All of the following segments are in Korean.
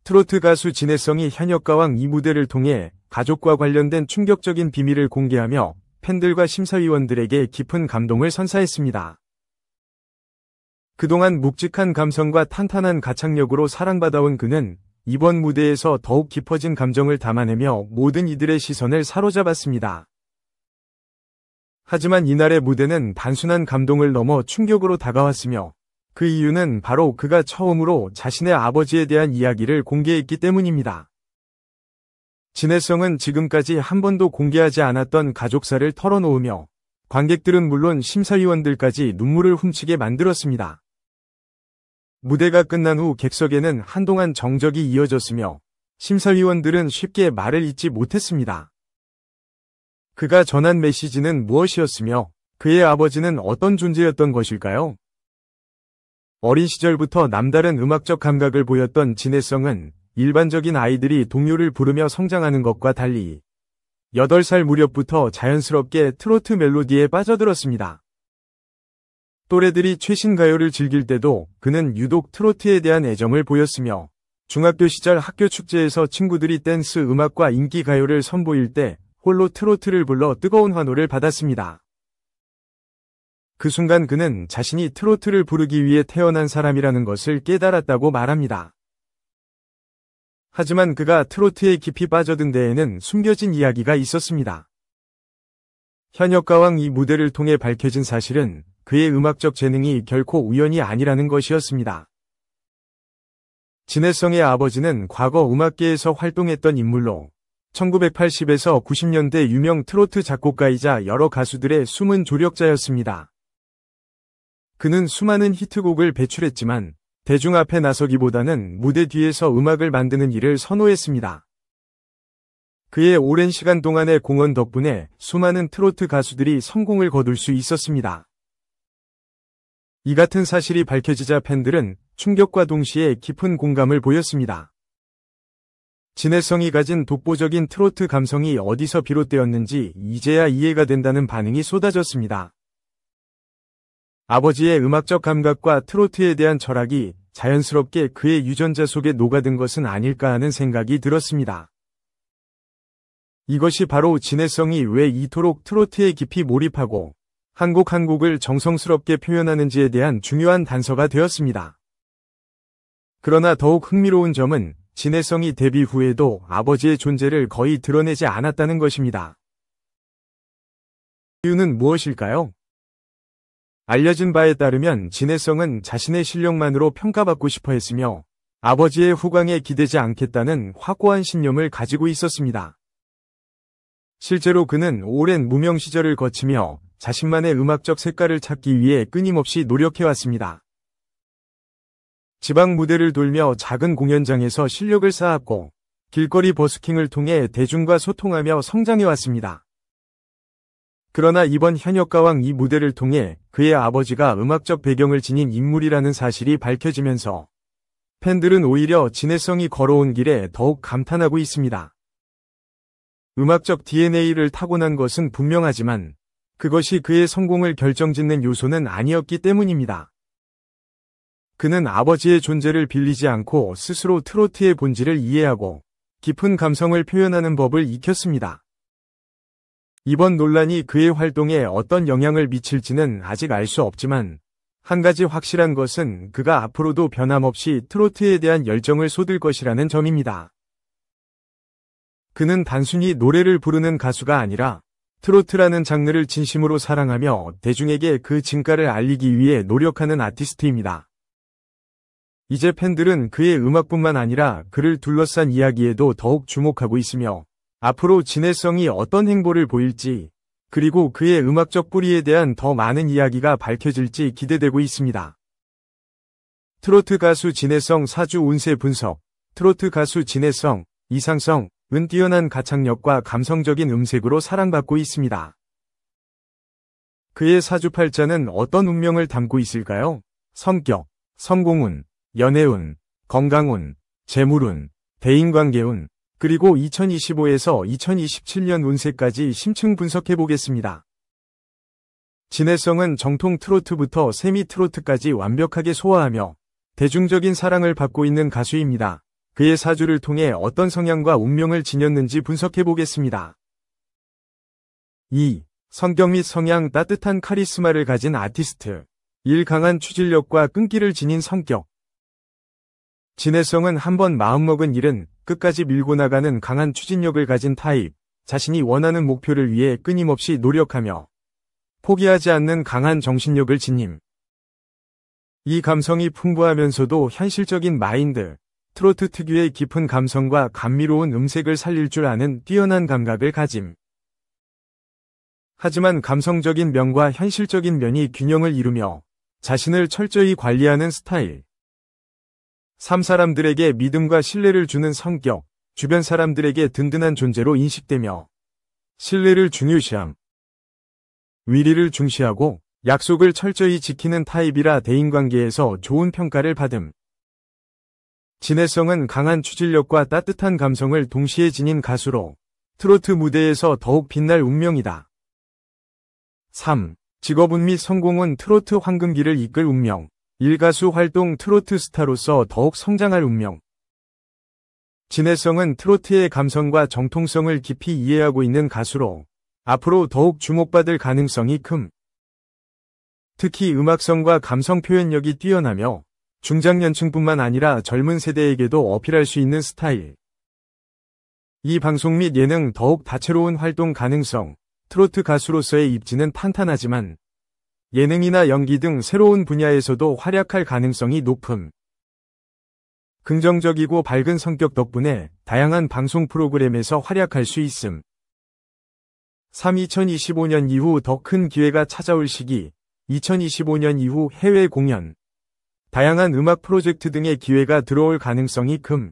트로트 가수 진해성이 현역가왕 이 무대를 통해 가족과 관련된 충격적인 비밀을 공개하며 팬들과 심사위원들에게 깊은 감동을 선사했습니다. 그동안 묵직한 감성과 탄탄한 가창력으로 사랑받아온 그는 이번 무대에서 더욱 깊어진 감정을 담아내며 모든 이들의 시선을 사로잡았습니다. 하지만 이날의 무대는 단순한 감동을 넘어 충격으로 다가왔으며 그 이유는 바로 그가 처음으로 자신의 아버지에 대한 이야기를 공개했기 때문입니다. 진해성은 지금까지 한 번도 공개하지 않았던 가족사를 털어놓으며 관객들은 물론 심사위원들까지 눈물을 훔치게 만들었습니다. 무대가 끝난 후 객석에는 한동안 정적이 이어졌으며 심사위원들은 쉽게 말을 잇지 못했습니다. 그가 전한 메시지는 무엇이었으며 그의 아버지는 어떤 존재였던 것일까요? 어린 시절부터 남다른 음악적 감각을 보였던 진해성은 일반적인 아이들이 동요를 부르며 성장하는 것과 달리 8살 무렵부터 자연스럽게 트로트 멜로디에 빠져들었습니다. 또래들이 최신 가요를 즐길 때도 그는 유독 트로트에 대한 애정을 보였으며 중학교 시절 학교 축제에서 친구들이 댄스 음악과 인기 가요를 선보일 때 홀로 트로트를 불러 뜨거운 환호를 받았습니다. 그 순간 그는 자신이 트로트를 부르기 위해 태어난 사람이라는 것을 깨달았다고 말합니다. 하지만 그가 트로트에 깊이 빠져든 데에는 숨겨진 이야기가 있었습니다. 현역가왕 이 무대를 통해 밝혀진 사실은 그의 음악적 재능이 결코 우연이 아니라는 것이었습니다. 진해성의 아버지는 과거 음악계에서 활동했던 인물로 1980에서 90년대 유명 트로트 작곡가이자 여러 가수들의 숨은 조력자였습니다. 그는 수많은 히트곡을 배출했지만 대중 앞에 나서기보다는 무대 뒤에서 음악을 만드는 일을 선호했습니다. 그의 오랜 시간 동안의 공헌 덕분에 수많은 트로트 가수들이 성공을 거둘 수 있었습니다. 이 같은 사실이 밝혀지자 팬들은 충격과 동시에 깊은 공감을 보였습니다. 진해성이 가진 독보적인 트로트 감성이 어디서 비롯되었는지 이제야 이해가 된다는 반응이 쏟아졌습니다. 아버지의 음악적 감각과 트로트에 대한 철학이 자연스럽게 그의 유전자 속에 녹아든 것은 아닐까 하는 생각이 들었습니다. 이것이 바로 진해성이 왜 이토록 트로트에 깊이 몰입하고 한 곡 한 곡을 정성스럽게 표현하는지에 대한 중요한 단서가 되었습니다. 그러나 더욱 흥미로운 점은 진해성이 데뷔 후에도 아버지의 존재를 거의 드러내지 않았다는 것입니다. 이유는 무엇일까요? 알려진 바에 따르면 진해성은 자신의 실력만으로 평가받고 싶어 했으며 아버지의 후광에 기대지 않겠다는 확고한 신념을 가지고 있었습니다. 실제로 그는 오랜 무명 시절을 거치며 자신만의 음악적 색깔을 찾기 위해 끊임없이 노력해왔습니다. 지방 무대를 돌며 작은 공연장에서 실력을 쌓았고 길거리 버스킹을 통해 대중과 소통하며 성장해왔습니다. 그러나 이번 현역가왕 이 무대를 통해 그의 아버지가 음악적 배경을 지닌 인물이라는 사실이 밝혀지면서 팬들은 오히려 진해성이 걸어온 길에 더욱 감탄하고 있습니다. 음악적 DNA를 타고난 것은 분명하지만 그것이 그의 성공을 결정짓는 요소는 아니었기 때문입니다. 그는 아버지의 존재를 빌리지 않고 스스로 트로트의 본질을 이해하고 깊은 감성을 표현하는 법을 익혔습니다. 이번 논란이 그의 활동에 어떤 영향을 미칠지는 아직 알 수 없지만 한 가지 확실한 것은 그가 앞으로도 변함없이 트로트에 대한 열정을 쏟을 것이라는 점입니다. 그는 단순히 노래를 부르는 가수가 아니라 트로트라는 장르를 진심으로 사랑하며 대중에게 그 진가를 알리기 위해 노력하는 아티스트입니다. 이제 팬들은 그의 음악뿐만 아니라 그를 둘러싼 이야기에도 더욱 주목하고 있으며 앞으로 진해성이 어떤 행보를 보일지 그리고 그의 음악적 뿌리에 대한 더 많은 이야기가 밝혀질지 기대되고 있습니다. 트로트 가수 진해성 사주 운세 분석. 트로트 가수 진해성, 이상성은 뛰어난 가창력과 감성적인 음색으로 사랑받고 있습니다. 그의 사주팔자는 어떤 운명을 담고 있을까요? 성격, 성공운, 연애운, 건강운, 재물운, 대인관계운, 그리고 2025에서 2027년 운세까지 심층 분석해 보겠습니다. 진해성은 정통 트로트부터 세미 트로트까지 완벽하게 소화하며 대중적인 사랑을 받고 있는 가수입니다. 그의 사주를 통해 어떤 성향과 운명을 지녔는지 분석해 보겠습니다. 2. 성격 및 성향 따뜻한 카리스마를 가진 아티스트. 1. 강한 추진력과 끈기를 지닌 성격. 진해성은 한번 마음먹은 일은 끝까지 밀고 나가는 강한 추진력을 가진 타입, 자신이 원하는 목표를 위해 끊임없이 노력하며 포기하지 않는 강한 정신력을 지님. 이 감성이 풍부하면서도 현실적인 마인드, 트로트 특유의 깊은 감성과 감미로운 음색을 살릴 줄 아는 뛰어난 감각을 가짐. 하지만 감성적인 면과 현실적인 면이 균형을 이루며 자신을 철저히 관리하는 스타일. 3. 사람들에게 믿음과 신뢰를 주는 성격, 주변 사람들에게 든든한 존재로 인식되며 신뢰를 중요시함. 위리를 중시하고 약속을 철저히 지키는 타입이라 대인관계에서 좋은 평가를 받음. 진해성은 강한 추진력과 따뜻한 감성을 동시에 지닌 가수로 트로트 무대에서 더욱 빛날 운명이다. 3. 직업운 및 성공은 트로트 황금기를 이끌 운명. 1. 가수 활동 트로트 스타로서 더욱 성장할 운명. 진해성은 트로트의 감성과 정통성을 깊이 이해하고 있는 가수로 앞으로 더욱 주목받을 가능성이 큼. 특히 음악성과 감성 표현력이 뛰어나며 중장년층뿐만 아니라 젊은 세대에게도 어필할 수 있는 스타일. 이 방송 및 예능 더욱 다채로운 활동 가능성. 트로트 가수로서의 입지는 탄탄하지만 예능이나 연기 등 새로운 분야에서도 활약할 가능성이 높음. 긍정적이고 밝은 성격 덕분에 다양한 방송 프로그램에서 활약할 수 있음. 3. 2025년 이후 더 큰 기회가 찾아올 시기. 2025년 이후 해외 공연, 다양한 음악 프로젝트 등의 기회가 들어올 가능성이 큼.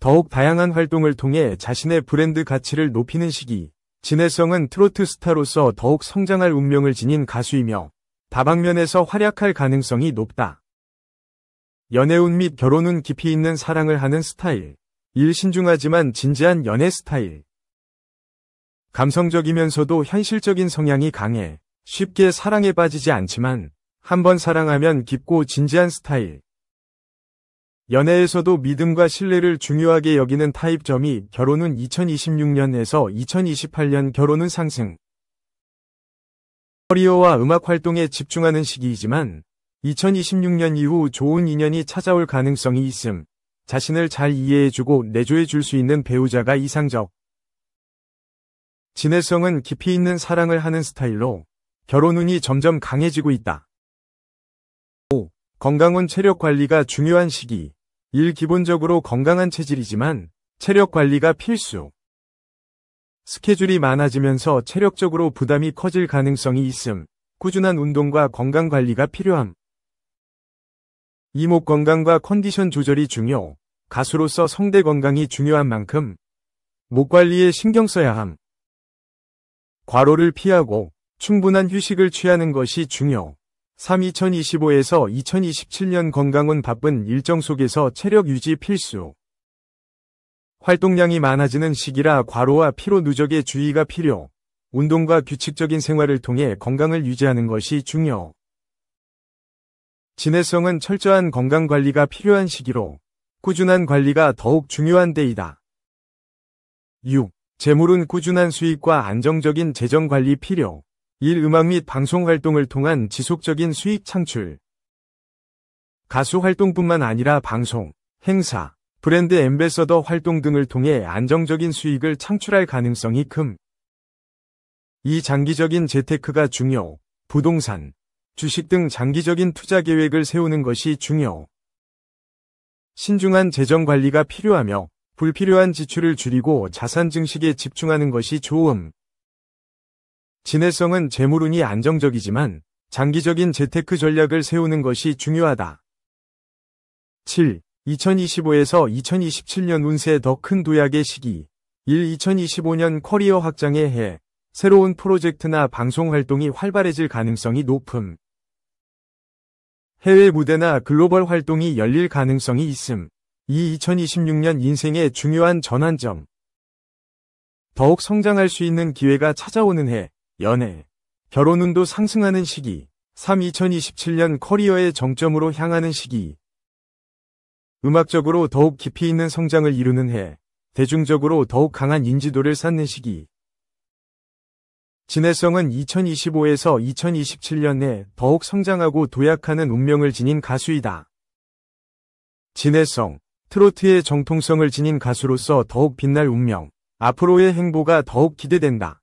더욱 다양한 활동을 통해 자신의 브랜드 가치를 높이는 시기. 진해성은 트로트 스타로서 더욱 성장할 운명을 지닌 가수이며 다방면에서 활약할 가능성이 높다. 연애운 및 결혼운 깊이 있는 사랑을 하는 스타일. 1. 신중하지만 진지한 연애 스타일. 감성적이면서도 현실적인 성향이 강해 쉽게 사랑에 빠지지 않지만 한번 사랑하면 깊고 진지한 스타일. 연애에서도 믿음과 신뢰를 중요하게 여기는 타입점이 결혼은 2026년에서 2028년 결혼은 상승. 커리어와 음악 활동에 집중하는 시기이지만 2026년 이후 좋은 인연이 찾아올 가능성이 있음. 자신을 잘 이해해주고 내조해줄 수 있는 배우자가 이상적. 진해성은 깊이 있는 사랑을 하는 스타일로 결혼운이 점점 강해지고 있다. 5. 건강운 체력 관리가 중요한 시기. 1. 기본적으로 건강한 체질이지만 체력 관리가 필수. 스케줄이 많아지면서 체력적으로 부담이 커질 가능성이 있음. 꾸준한 운동과 건강 관리가 필요함. 이목 건강과 컨디션 조절이 중요. 가수로서 성대 건강이 중요한 만큼 목 관리에 신경 써야 함. 과로를 피하고 충분한 휴식을 취하는 것이 중요. 3. 2025에서 2027년 건강운 바쁜 일정 속에서 체력 유지 필수. 활동량이 많아지는 시기라 과로와 피로 누적에 주의가 필요. 운동과 규칙적인 생활을 통해 건강을 유지하는 것이 중요. 진해성은 철저한 건강 관리가 필요한 시기로 꾸준한 관리가 더욱 중요한 때이다. 6. 재물은 꾸준한 수익과 안정적인 재정 관리 필요. 1. 음악 및 방송 활동을 통한 지속적인 수익 창출. 가수 활동뿐만 아니라 방송, 행사, 브랜드 앰베서더 활동 등을 통해 안정적인 수익을 창출할 가능성이 큼. 이 장기적인 재테크가 중요. 부동산, 주식 등 장기적인 투자 계획을 세우는 것이 중요. 신중한 재정 관리가 필요하며 불필요한 지출을 줄이고 자산 증식에 집중하는 것이 좋음. 진해성은 재물운이 안정적이지만 장기적인 재테크 전략을 세우는 것이 중요하다. 7. 2025에서 2027년 운세 더 큰 도약의 시기. 1. 2025년 커리어 확장의 해. 새로운 프로젝트나 방송 활동이 활발해질 가능성이 높음. 해외 무대나 글로벌 활동이 열릴 가능성이 있음. 2. 2026년 인생의 중요한 전환점. 더욱 성장할 수 있는 기회가 찾아오는 해. 연애, 결혼운도 상승하는 시기. 3. 2027년 커리어의 정점으로 향하는 시기. 음악적으로 더욱 깊이 있는 성장을 이루는 해, 대중적으로 더욱 강한 인지도를 쌓는 시기. 진해성은 2025에서 2027년에 더욱 성장하고 도약하는 운명을 지닌 가수이다. 진해성, 트로트의 정통성을 지닌 가수로서 더욱 빛날 운명, 앞으로의 행보가 더욱 기대된다.